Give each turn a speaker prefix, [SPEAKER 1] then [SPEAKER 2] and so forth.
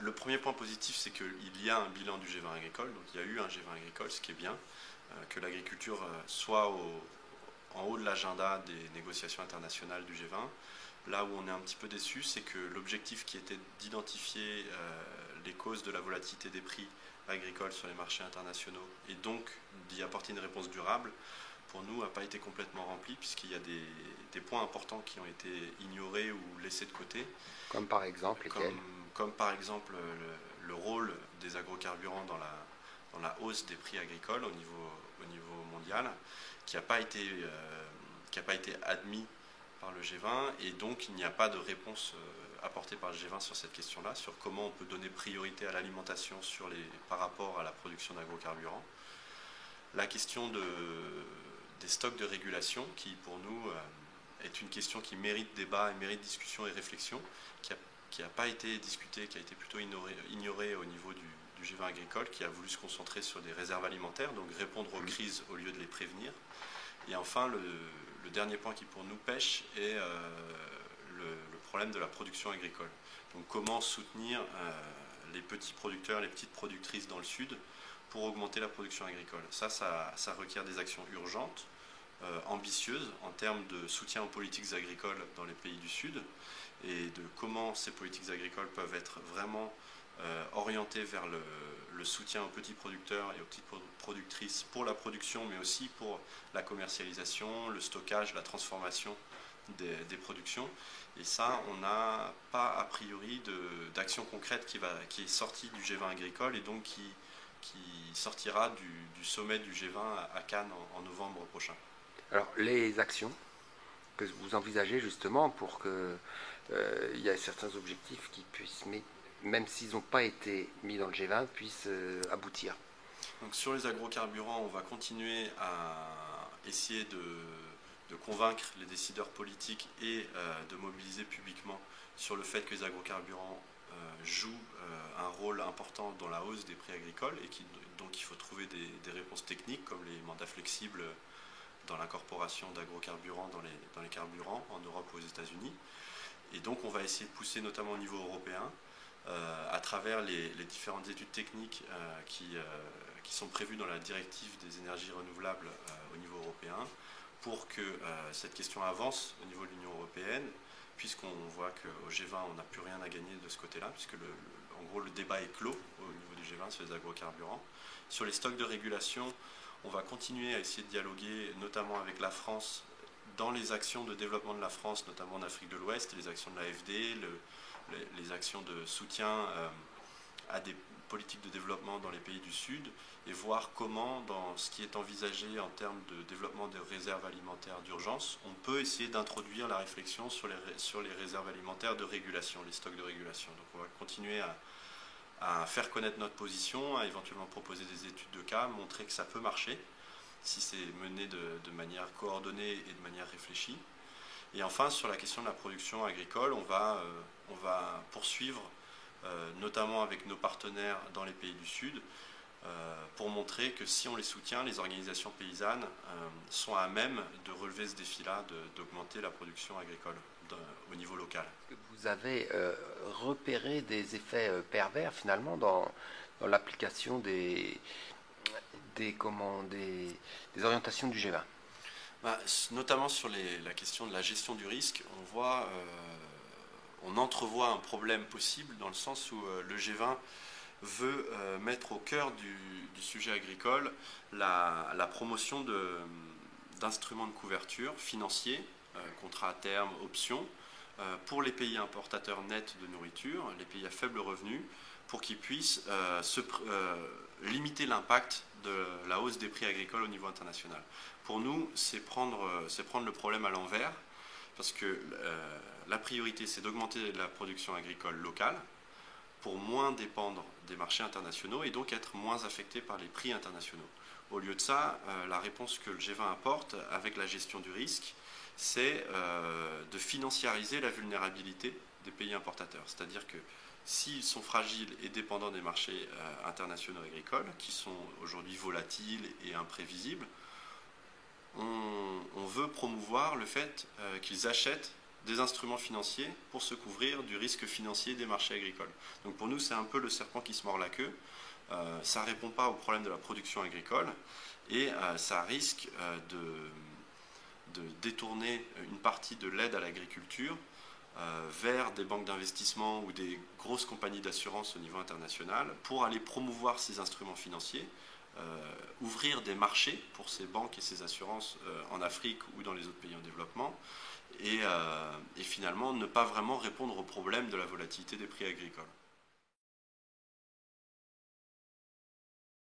[SPEAKER 1] Le premier point positif, c'est qu'il y a un bilan du G20 agricole, donc il y a eu un G20 agricole, ce qui est bien, que l'agriculture soit en haut de l'agenda des négociations internationales du G20. Là où on est un petit peu déçu, c'est que l'objectif qui était d'identifier les causes de la volatilité des prix agricoles sur les marchés internationaux et donc d'y apporter une réponse durable, pour nous, n'a pas été complètement rempli, puisqu'il y a des points importants qui ont été ignorés ou laissés de côté.
[SPEAKER 2] Comme par exemple lesquels?
[SPEAKER 1] Comme par exemple le rôle des agrocarburants dans la hausse des prix agricoles au niveau mondial, qui n'a pas été admis par le G20, et donc il n'y a pas de réponse apportée par le G20 sur cette question-là, sur comment on peut donner priorité à l'alimentation par rapport à la production d'agrocarburants. La question des stocks de régulation, qui pour nous est une question qui mérite débat et mérite discussion et réflexion, qui n'a pas été discutée, qui a été plutôt ignorée au niveau du G20 agricole, qui a voulu se concentrer sur des réserves alimentaires, donc répondre aux crises au lieu de les prévenir. Et enfin, le dernier point qui pour nous pêche est le problème de la production agricole. Donc comment soutenir les petits producteurs, les petites productrices dans le sud pour augmenter la production agricole. Ça requiert des actions urgentes, ambitieuses en termes de soutien aux politiques agricoles dans les pays du Sud, et de comment ces politiques agricoles peuvent être vraiment orientées vers le soutien aux petits producteurs et aux petites productrices pour la production, mais aussi pour la commercialisation, le stockage, la transformation des productions. Et ça, on n'a pas a priori d'action concrète qui est sortie du G20 agricole, et donc qui sortira du sommet du G20 à Cannes en novembre prochain.
[SPEAKER 2] Alors, les actions que vous envisagez justement pour qu'il y ait certains objectifs qui puissent, même s'ils n'ont pas été mis dans le G20, puissent aboutir.
[SPEAKER 1] Donc, sur les agrocarburants, on va continuer à essayer de convaincre les décideurs politiques et de mobiliser publiquement sur le fait que les agrocarburants jouent un rôle important dans la hausse des prix agricoles, et donc il faut trouver des réponses techniques comme les mandats flexibles dans l'incorporation d'agrocarburants dans les carburants en Europe ou aux États-Unis. Et donc on va essayer de pousser notamment au niveau européen à travers les différentes études techniques qui sont prévues dans la directive des énergies renouvelables au niveau européen, pour que cette question avance au niveau de l'Union européenne, puisqu'on voit qu'au G20, on n'a plus rien à gagner de ce côté-là, puisque en gros le débat est clos au niveau du G20 sur les agrocarburants. Sur les stocks de régulation, on va continuer à essayer de dialoguer, notamment avec la France, dans les actions de développement de la France, notamment en Afrique de l'Ouest, les actions de l'AFD, les actions de soutien à des politiques de développement dans les pays du Sud, et voir comment, dans ce qui est envisagé en termes de développement des réserves alimentaires d'urgence, on peut essayer d'introduire la réflexion sur les réserves alimentaires de régulation, les stocks de régulation. Donc on va continuer à faire connaître notre position, à éventuellement proposer des études de cas, montrer que ça peut marcher, si c'est mené de manière coordonnée et de manière réfléchie. Et enfin, sur la question de la production agricole, on va poursuivre, notamment avec nos partenaires dans les pays du Sud, pour montrer que si on les soutient, les organisations paysannes sont à même de relever ce défi-là, d'augmenter la production agricole au niveau local.
[SPEAKER 2] Vous avez repéré des effets pervers finalement dans l'application des orientations du G20?
[SPEAKER 1] Notamment sur la question de la gestion du risque, on entrevoit un problème possible, dans le sens où le G20 veut mettre au cœur du sujet agricole la promotion d'instruments de couverture financiers, contrats à terme, options, pour les pays importateurs nets de nourriture, les pays à faible revenu, pour qu'ils puissent limiter l'impact de la hausse des prix agricoles au niveau international. Pour nous, c'est prendre le problème à l'envers, parce que la priorité, c'est d'augmenter la production agricole locale pour moins dépendre des marchés internationaux et donc être moins affecté par les prix internationaux. Au lieu de ça, la réponse que le G20 apporte avec la gestion du risque, c'est de financiariser la vulnérabilité des pays importateurs. C'est-à-dire que s'ils sont fragiles et dépendants des marchés internationaux agricoles, qui sont aujourd'hui volatiles et imprévisibles, on veut promouvoir le fait qu'ils achètent des instruments financiers pour se couvrir du risque financier des marchés agricoles. Donc pour nous, c'est un peu le serpent qui se mord la queue. Ça ne répond pas au problème de la production agricole et ça risque de détourner une partie de l'aide à l'agriculture vers des banques d'investissement ou des grosses compagnies d'assurance au niveau international pour aller promouvoir ces instruments financiers, ouvrir des marchés pour ces banques et ces assurances en Afrique ou dans les autres pays en développement et finalement ne pas vraiment répondre au problème de la volatilité des prix agricoles.